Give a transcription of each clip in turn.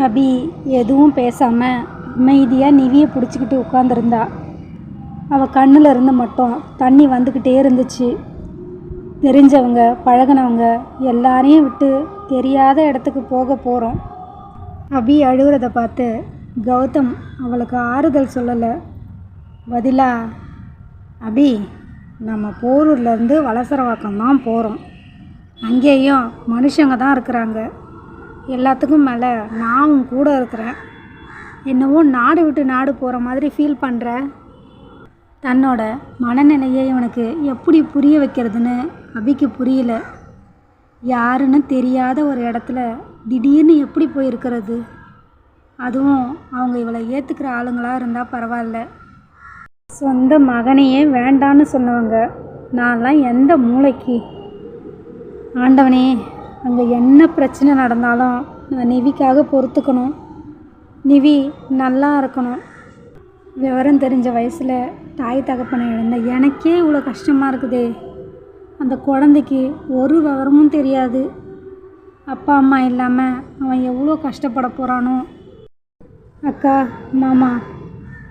அபி எதுவும் பேசாமல் அமைதியாக நிவியை பிடிச்சிக்கிட்டு உட்காந்துருந்தா. அவள் கண்ணில் இருந்து மட்டும் தண்ணி வந்துக்கிட்டே இருந்துச்சு. தெரிஞ்சவங்க பழகினவங்க எல்லாரையும் விட்டு தெரியாத இடத்துக்கு போக போகிறோம். அபி அழுகிறத பார்த்து கௌதம் அவளுக்கு ஆறுதல் சொல்லலை. பதிலாக, அபி நம்ம போரூர்லேருந்து வலசரவாக்கம் தான் போகிறோம். அங்கேயும் மனுஷங்க தான் இருக்கிறாங்க. எல்லாத்துக்கும் மேலே நான் உன் கூட இருக்கிறேன். என்னவோ நாடு விட்டு நாடு போகிற மாதிரி ஃபீல் பண்ணுற. தன்னோட மனநிலையை இவனுக்கு எப்படி புரிய வைக்கிறதுன்னு அபிக்கு புரியல. யாருன்னு தெரியாத ஒரு இடத்துல திடீர்னு எப்படி போயிருக்கிறது? அதுவும் அவங்க இவளை ஏற்றுக்கிற ஆளுங்களாக இருந்தால் பரவாயில்ல. சொந்த மகனையே வேண்டான்னு சொன்னவங்க நான்லாம் எந்த மூளைக்கு? ஆண்டவனே, அங்கே என்ன பிரச்சனை நடந்தாலும் நான் நிவிக்காக பொறுத்துக்கணும். நிவி நல்லா இருக்கணும். விவரம் தெரிஞ்ச வயசில் தாய் தகப்பனை இழந்த எனக்கே இவ்வளோ கஷ்டமாக இருக்குதே. அந்த குழந்தைக்கு ஒரு விவரமும் தெரியாது. அப்பா அம்மா இல்லாமல் அவன் எவ்வளோ கஷ்டப்பட போகிறானோ. அக்கா, மாமா,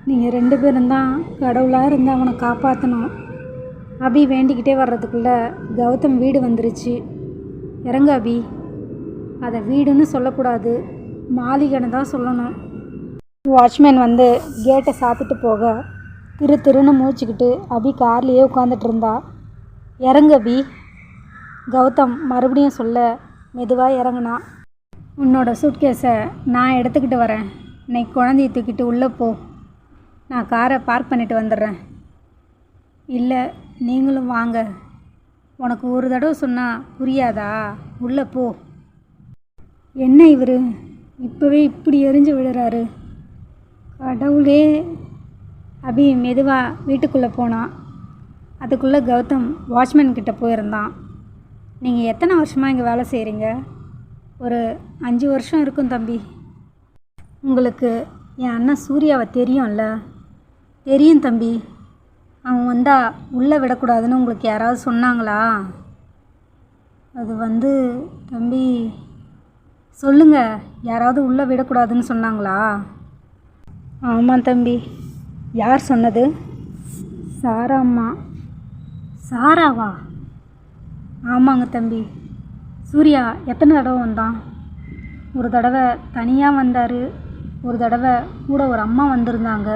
நீங்கள் 2 பேரும் தான் கடவுளாக இருந்து அவனை காப்பாற்றணும். அபி வேண்டிக்கிட்டே வர்றதுக்குள்ளே கௌதம் வீடு வந்துருச்சு. இறங்க அபி. அதை வீடுன்னு சொல்லக்கூடாது, மாளிகைன்னு தான் சொல்லணும். வாட்ச்மேன் வந்து கேட்டை சாத்திட்டு போக திருன்னு மூச்சுக்கிட்டு அபி கார்லேயே உட்காந்துட்டு இருந்தா. இறங்கு அபி. கௌதம் மறுபடியும் சொல்ல மெதுவாக இறங்குனா. உன்னோட சூட்கேஸை நான் எடுத்துக்கிட்டு வரேன். இன்னைக்கு குழந்தைய தூக்கிட்டு உள்ளே போ. நான் காரை பார்க் பண்ணிட்டு வந்துடுறேன். இல்லை, நீங்களும் வாங்க. உனக்கு ஒரு தடவை சொன்னால் புரியாதா? உள்ளே போ. என்ன இவர் இப்போவே இப்படி எரிஞ்சு விடுறாரு? கடவுளே. அபி மெதுவாக வீட்டுக்குள்ளே போனான். அதுக்குள்ளே கௌதம் வாட்ச்மேன் கிட்டே போயிருந்தான். நீங்கள் எத்தனை வருஷமாக இங்கே வேலை செய்கிறீங்க? ஒரு 5 வருஷம் இருக்கும் தம்பி. உங்களுக்கு என் அண்ணன் சூர்யாவை தெரியும்ல? தெரியும் தம்பி. அவன் வந்தால் உள்ளே விடக்கூடாதுன்னு உங்களுக்கு யாராவது சொன்னாங்களா? அது வந்து தம்பி. சொல்லுங்கள், யாராவது உள்ளே விடக்கூடாதுன்னு சொன்னாங்களா? ஆமாம் தம்பி. யார் சொன்னது? சாரா அம்மா. சாராவா? ஆமாங்க தம்பி. சூர்யா எத்தனை தடவை வந்தான்? ஒரு தடவை தனியாக வந்தார், ஒரு தடவை கூட ஒரு அம்மா வந்திருந்தாங்க.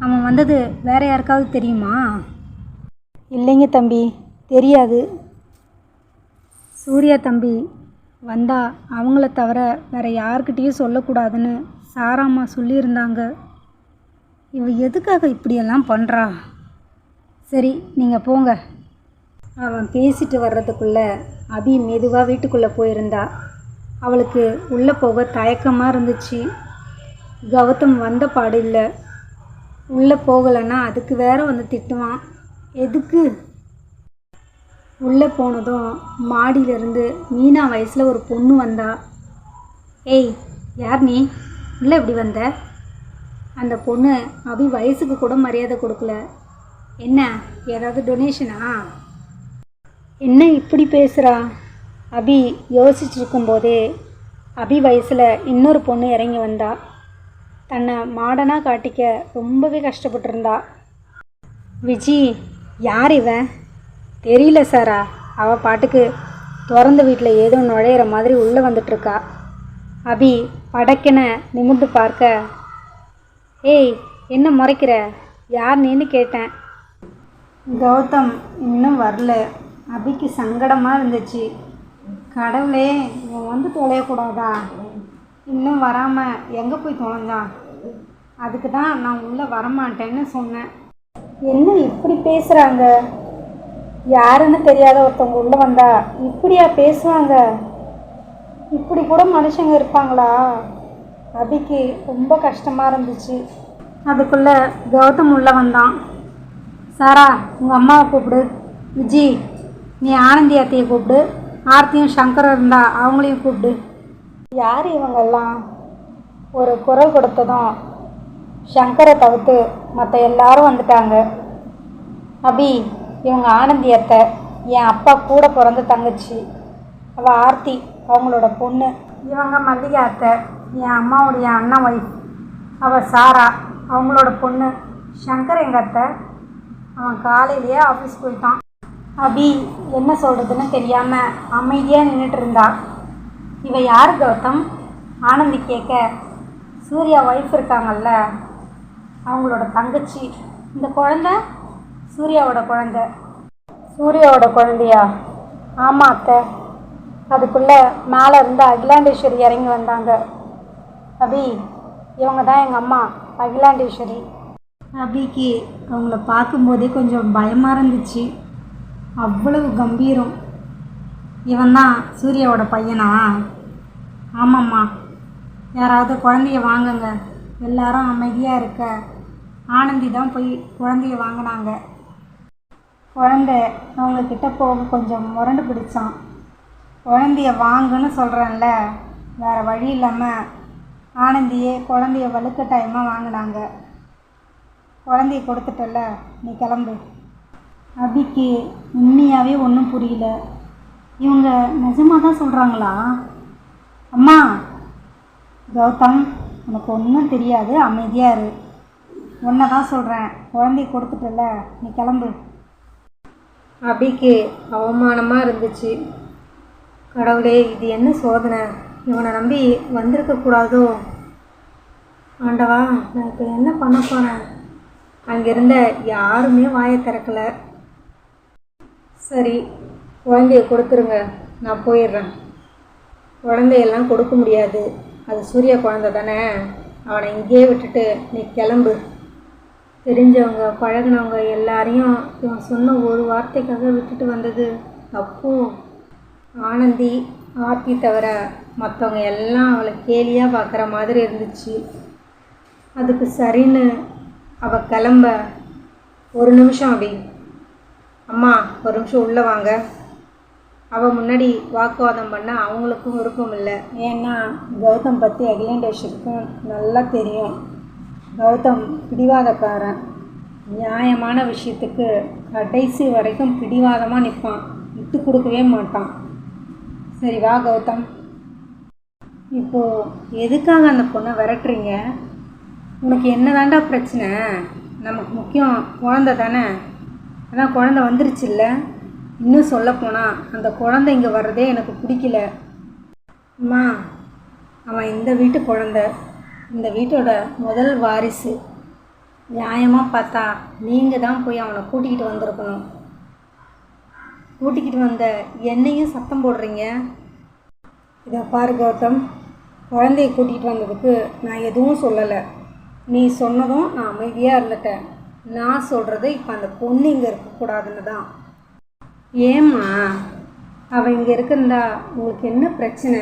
அவன் வந்தது வேறு யாருக்காவது தெரியுமா? இல்லைங்க தம்பி, தெரியாது. சூர்யா தம்பி வந்தால் அவங்கள தவிர வேறு யார்கிட்டேயும் சொல்லக்கூடாதுன்னு சாராம்மா சொல்லியிருந்தாங்க. இவ எதுக்காக இப்படியெல்லாம் பண்ணுறா? சரி, நீங்கள் போங்க. அவன் பேசிட்டு வர்றதுக்குள்ளே அபி மெதுவாக வீட்டுக்குள்ளே போயிருந்தா. அவளுக்கு உள்ளே போக தயக்கமாக இருந்துச்சு. கௌதம் வந்த பாடு இல்லை. உள்ளே போகலைன்னா அதுக்கு வேற வந்து திட்டுவான். எதுக்கு? உள்ளே போனதும் மாடியிலேருந்து மீனா வயசில் ஒரு பொண்ணு வந்தா. ஏய், யார் நீ? உள்ளே எப்படி வந்த? அந்த பொண்ணு அபி வயசுக்கு கூட மரியாதை கொடுக்கல. என்ன, ஏதாவது டொனேஷனா? என்ன இப்படி பேசுகிறா? அபி யோசிச்சுருக்கும்போதே அபி வயசில் இன்னொரு பொண்ணு இறங்கி வந்தா. தன்னை மாடனாக காட்டிக்க ரொம்பவே கஷ்டப்பட்டுருந்தா. விஜி, யார் இவன்? தெரியல சாரா. அவள் பாட்டுக்கு திறந்த வீட்டில் ஏதோ நுழையிற மாதிரி உள்ளே வந்துட்டுருக்கா. அபி படக்கென நிமிர்ந்து பார்க்க, ஏய், என்ன முறைக்கிற? யார் நீன்னு கேட்டேன். கௌதம் இன்னும் வரல. அபிக்கு சங்கடமாக இருந்துச்சு. கடவுளே, இவன் வந்து தொலையக்கூடாதா? இன்னும் வராமல் எங்கே போய் தொலைஞ்சான்? அதுக்கு தான் நான் உள்ளே வரமாட்டேன்னு சொன்னேன். என்ன இப்படி பேசுகிறாங்க? யாருன்னு தெரியாத ஒருத்தவங்க உள்ளே வந்தா இப்படியா பேசுவாங்க? இப்படி கூட மனுஷங்க இருப்பாங்களா? அபிக்கு ரொம்ப கஷ்டமாக இருந்துச்சு. அதுக்குள்ளே கௌதம் உள்ளே வந்தான். சாரா, உங்கள் அம்மாவை கூப்பிடு. விஜி, நீ ஆனந்தி அத்தையை கூப்பிடு. ஆர்த்தியும் சங்கரும் இருந்தா அவங்களையும் கூப்பிடு. யார் இவங்கெல்லாம்? ஒரு குரல் கொடுத்ததும் சங்கரை தவிர்த்து மற்ற எல்லாரும் வந்துட்டாங்க. அபி, இவங்க ஆனந்தி அத்தை, என் அப்பா கூட பிறந்த தங்கச்சி. அவள் ஆர்த்தி, அவங்களோட பொண்ணு. இவங்க மல்லிகை அத்தை. என் அம்மாவுடைய அண்ணன் ஒய்ஃப், அவள் சாரா, அவங்களோட பொண்ணு சங்கர் எங்கள் அத்தை. அவன் காலையிலேயே ஆஃபீஸ் போயிட்டான். அபி என்ன சொல்கிறதுன்னு தெரியாமல் அமைதியாக நின்றுட்டு இருந்தா. இவ யார் கௌதம்? ஆனந்தி கேட்க, சூர்யா ஒய்ஃப் இருக்காங்கல்ல, அவங்களோட தங்கச்சி. இந்த குழந்தை சூர்யாவோட குழந்தை. சூர்யாவோட குழந்தையா? ஆமாம் அத்தை. அதுக்குள்ளே மேலே இருந்து அகிலாண்டேஸ்வரி இறங்கி வந்தாங்க. அபி, இவங்க தான் எங்கள் அம்மா அகிலாண்டேஸ்வரி. அபிக்கு அவங்கள பார்க்கும்போதே கொஞ்சம் பயமாக இருந்துச்சு. அவ்வளவு கம்பீரம். இவன் தான் சூர்யாவோட பையனா? ஆமாம்மா. யாராவது குழந்தைய வாங்குங்க. எல்லாரும் அமைதியாக இருக்க. ஆனந்தி தான் போய் குழந்தைய வாங்கினாங்க. குழந்தை அவங்கக்கிட்ட போக கொஞ்சம் முரண்டு பிடிச்சான். குழந்தைய வாங்குன்னு சொல்கிறேன்ல, வேறு வழி இல்லாமல் ஆனந்தியே குழந்தைய வலுக்கட்டாயமாக வாங்கினாங்க. குழந்தைய கொடுத்துட்டல, நீ கிளம்பு. அபிக்கு உண்மையாகவே ஒன்றும் புரியல. இவங்க நிஜமாக தான் சொல்கிறாங்களா? அம்மா, கௌதம், உனக்கு ஒன்றும் தெரியாது, அமைதியாக இரு. ஒன்றை தான் சொல்கிறேன், குழந்தைய கொடுத்துட்டல, நீ கிளம்பு. அபிக்கு அவமானமாக இருந்துச்சு. கடவுளே, இது என்ன சோதனை? இவனை நம்பி வந்திருக்கக்கூடாதோ? ஆண்டவா, நான் இப்போ என்ன பண்ண போகிறேன்? அங்கிருந்த யாருமே வாயை திறக்கலை. சரி, குழந்தைய கொடுத்துருங்க, நான் போயிடுறேன். குழந்தையெல்லாம் கொடுக்க முடியாது, அது சூர்யா குழந்தை தானே, அவனை இங்கேயே விட்டுட்டு நீ கிளம்பு. தெரிஞ்சவங்க பழகினவங்க எல்லாரையும் இவன் சொன்ன ஒரு வார்த்தைக்காக விட்டுட்டு வந்தது தப்பு. ஆனந்தி, ஆர்த்தி தவிர மற்றவங்க எல்லாம் அவளை கேலியாக பார்க்குற மாதிரி இருந்துச்சு. அதுக்கு சரின்னு அவள் கிளம்ப, ஒரு நிமிஷம் அபி. அம்மா, ஒரு நிமிஷம் உள்ளே வாங்க. அவள் முன்னாடி வாக்குவாதம் பண்ண அவங்களுக்கும் விருப்பம் இல்லை. ஏன்னா கௌதம் பற்றி அகிலேண்டேஷனுக்கும் நல்லா தெரியும். கௌதம் பிடிவாதக்காரன். நியாயமான விஷயத்துக்கு கடைசி வரைக்கும் பிடிவாதமாக நிற்பான், விட்டு கொடுக்கவே மாட்டான். சரி வா கௌதம். இப்போது எதுக்காக அந்த பொண்ணை விரட்டுறீங்க? உனக்கு என்ன தாண்டா பிரச்சனை? நமக்கு முக்கியம் குழந்தை தானே. அதான் குழந்தை வந்துருச்சுல்ல. இன்னும் சொல்லப்போனால் அந்த குழந்தை இங்கே வர்றதே எனக்கு பிடிக்கல. அம்மா, அவன் இந்த வீட்டு குழந்தை, இந்த வீட்டோட முதல் வாரிசு. நியாயமாக பார்த்தா நீங்கள் தான் போய் அவனை கூட்டிக்கிட்டு வந்திருக்கணும். கூட்டிக்கிட்டு வந்த என்னையும் சத்தம் போடுறீங்க. இதை பாரு கௌதம், குழந்தைய கூட்டிகிட்டு வந்ததுக்கு நான் எதுவும் சொல்லலை. நீ சொன்னதும் நான் அமைதியாக இருந்துட்டேன். நான் சொல்கிறது இப்போ அந்த பொண்ணு இங்கே இருக்கக்கூடாதுன்னு தான். ஏம்மா, அவன் இங்கே இருக்குந்தா உங்களுக்கு என்ன பிரச்சனை?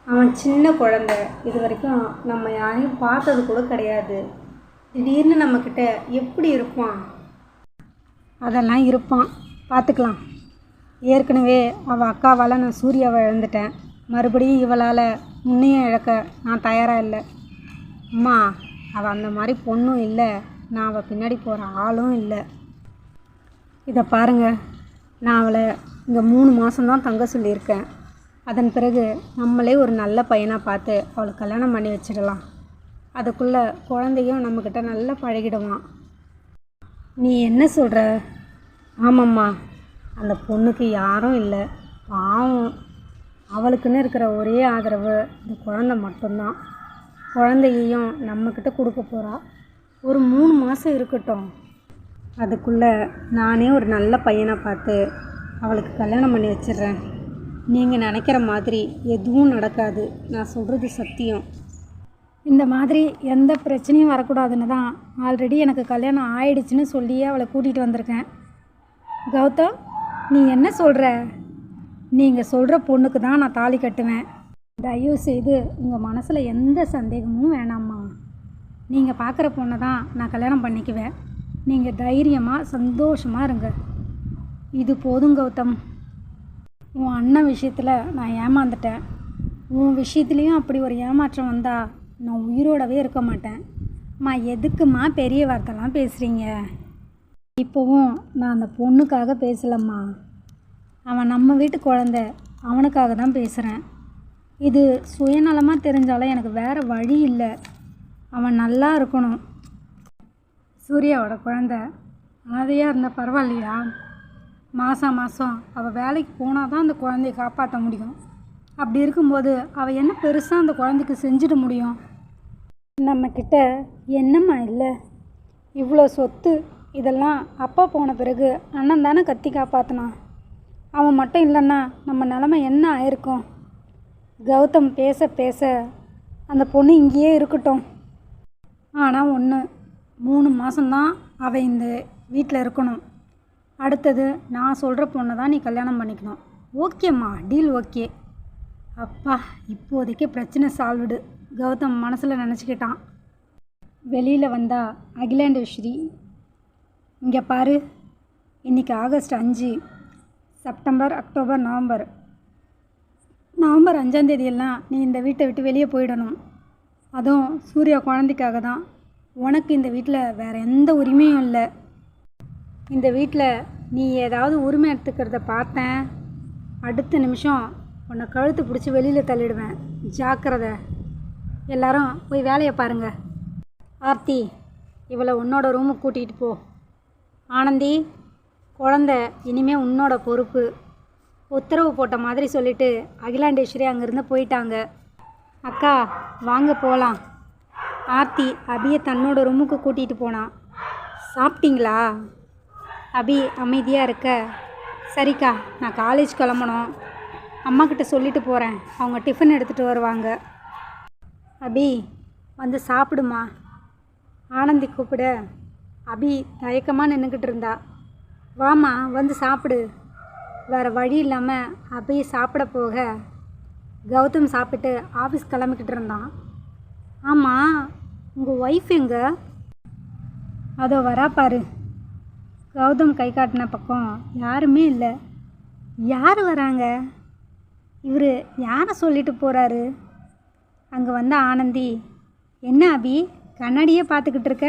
அவன் சின்ன குழந்த, இது வரைக்கும் நம்ம யாரையும் பார்த்தது கூட கிடையாது. திடீர்னு நம்மக்கிட்ட எப்படி இருப்பான்? அதெல்லாம் இருப்பான், பார்த்துக்கலாம். ஏற்கனவே அவள் அக்காவால் நான் சூர்யாவை இழந்துட்டேன். மறுபடியும் இவளால் உன்னையும் இழக்க நான் தயாராக இல்லை. அம்மா, அவள் அந்த மாதிரி பொண்ணும் இல்லை, நான் அவள் பின்னாடி போகிற ஆளும் இல்லை. இதை பாருங்கள், நான் அவளை இங்கே 3 மாதம்தான் தங்க சொல்லியிருக்கேன். அதன் பிறகு நம்மளே ஒரு நல்ல பையனாக பார்த்து அவளுக்கு கல்யாணம் பண்ணி வச்சிடலாம். அதுக்குள்ளே குழந்தையும் நம்மக்கிட்ட நல்லா பழகிடுவான். நீ என்ன சொல்கிற? ஆமாம்மா, அந்த பொண்ணுக்கு யாரும் இல்லை, பாவம். அவளுக்குன்னு இருக்கிற ஒரே ஆதரவு இந்த குழந்தை மட்டும்தான். குழந்தையையும் நம்மக்கிட்ட கொடுக்க போகிறா. ஒரு 3 மாதம் இருக்கட்டும். அதுக்குள்ளே நானே ஒரு நல்ல பையனை பார்த்து அவளுக்கு கல்யாணம் பண்ணி வச்சிடுறேன். நீங்கள் நினைக்கிற மாதிரி எதுவும் நடக்காது, நான் சொல்கிறது சத்தியம். இந்த மாதிரி எந்த பிரச்சனையும் வரக்கூடாதுன்னு தான் ஆல்ரெடி எனக்கு கல்யாணம் ஆயிடுச்சுன்னு சொல்லியே அவளை கூட்டிகிட்டு வந்திருக்கேன். கௌதம், நீ என்ன சொல்கிற? நீங்கள் சொல்கிற பொண்ணுக்கு தான் நான் தாலி கட்டுவேன். தயவு செய்து உங்கள் மனசில் எந்த சந்தேகமும் வேணாம்மா. நீங்கள் பார்க்குற பொண்ணை தான் நான் கல்யாணம் பண்ணிக்குவேன். நீங்கள் தைரியமாக சந்தோஷமாக இருங்க. இது போதும் கௌதம். உன் அண்ணன் விஷயத்தில் நான் ஏமாந்துட்டேன். உன் விஷயத்துலேயும் அப்படி ஒரு ஏமாற்றம் வந்தால் நான் உயிரோடவே இருக்க மாட்டேன். அம்மா, எதுக்குமா பெரிய வார்த்தைலாம் பேசுகிறீங்க? இப்போவும் நான் அந்த பொண்ணுக்காக பேசலம்மா. அவன் நம்ம வீட்டு குழந்தை, அவனுக்காக தான் பேசுகிறேன். இது சுயநலமாக தெரிஞ்சாலும் எனக்கு வேறு வழி இல்லை. அவன் நல்லா இருக்கணும். சூர்யாவோட குழந்தை அனாதையாக இருந்தால் பரவாயில்லையா? மாதம் அவள் வேலைக்கு போனால் தான் அந்த குழந்தைய காப்பாற்ற முடியும். அப்படி இருக்கும்போது அவள் என்ன பெருசாக அந்த குழந்தைக்கு செஞ்சிட முடியும்? நம்மக்கிட்ட என்னம்மா இல்லை? இவ்வளோ சொத்து இதெல்லாம் அப்பா போன பிறகு அண்ணன் தானே கத்தி காப்பாற்றினான். அவன் மட்டும் இல்லைன்னா நம்ம நிலமை என்ன ஆயிருக்கும்? கௌதம் பேச பேச அந்த பொண்ணு இங்கேயே இருக்கட்டும். ஆனால் ஒன்று, 3 மாதம்தான் அவள் இந்த வீட்டில் இருக்கணும். அடுத்தது நான் சொல்கிற பொண்ணை தான் நீ கல்யாணம் பண்ணிக்கணும். ஓகேம்மா, டீல் ஓகே. அப்பா, இப்போதைக்கு பிரச்சனை சால்வ்டு. கௌதம் மனசில் நினச்சிக்கிட்டான். வெளியில் வந்தா அகிலாண்டேஸ்வரி, இங்கே பாரு, இன்றைக்கி ஆகஸ்ட் 5, செப்டம்பர், அக்டோபர், நவம்பர் 5ஆம் தேதியெல்லாம் நீ இந்த வீட்டை விட்டு வெளியே போயிடணும். அதுவும் சூர்யா குழந்தைக்காக தான். உனக்கு இந்த வீட்டில் வேறு எந்த உரிமையும் இல்லை. இந்த வீட்டில் நீ ஏதாவது உரிமை எடுத்துக்கிறத பார்த்தேன், அடுத்த நிமிஷம் உன்னை கழுத்து பிடிச்சி வெளியில் தள்ளிடுவேன். ஜாக்கிரதை. எல்லாரும் போய் வேலையை பாருங்கள். ஆர்த்தி, இவளை உன்னோட ரூமுக்கு கூட்டிகிட்டு போ. ஆனந்தி, குழந்த இனிமேல் உன்னோட பொறுப்பு. உத்தரவு போட்ட மாதிரி சொல்லிவிட்டு அகிலாண்டேஸ்வரி அங்கேருந்து போயிட்டாங்க. அக்கா வாங்க போகலாம். ஆர்த்தி அபியை தன்னோட ரூமுக்கு கூட்டிகிட்டு போனான். சாப்பிட்டீங்களா? அபி அமைதியாக இருக்க. சரிக்கா, நான் காலேஜ் கிளம்பணும். அம்மாக்கிட்ட சொல்லிட்டு போகிறேன், அவங்க டிஃபன் எடுத்துகிட்டு வருவாங்க. அபி வந்து சாப்பிடுமா. ஆனந்தி கூப்பிட அபி தயக்கமாக நின்றுக்கிட்டு இருந்தா. வாமா வந்து சாப்பிடு. வேறு வழி இல்லாமல் அபி சாப்பிட போக கௌதம் சாப்பிட்டு ஆஃபீஸ் கிளம்பிக்கிட்டு இருந்தான். ஆமாம், உங்கள் ஒய்ஃப் எங்கே? அதோ வரா பாரு. கௌதம் கை காட்டின பக்கம் யாருமே இல்லை. யார் வராங்க? இவர் யாரை சொல்லிட்டு போகிறாரு? அங்கே வந்த ஆனந்தி, என்ன அபி கண்ணாடியே பார்த்துக்கிட்டு இருக்க?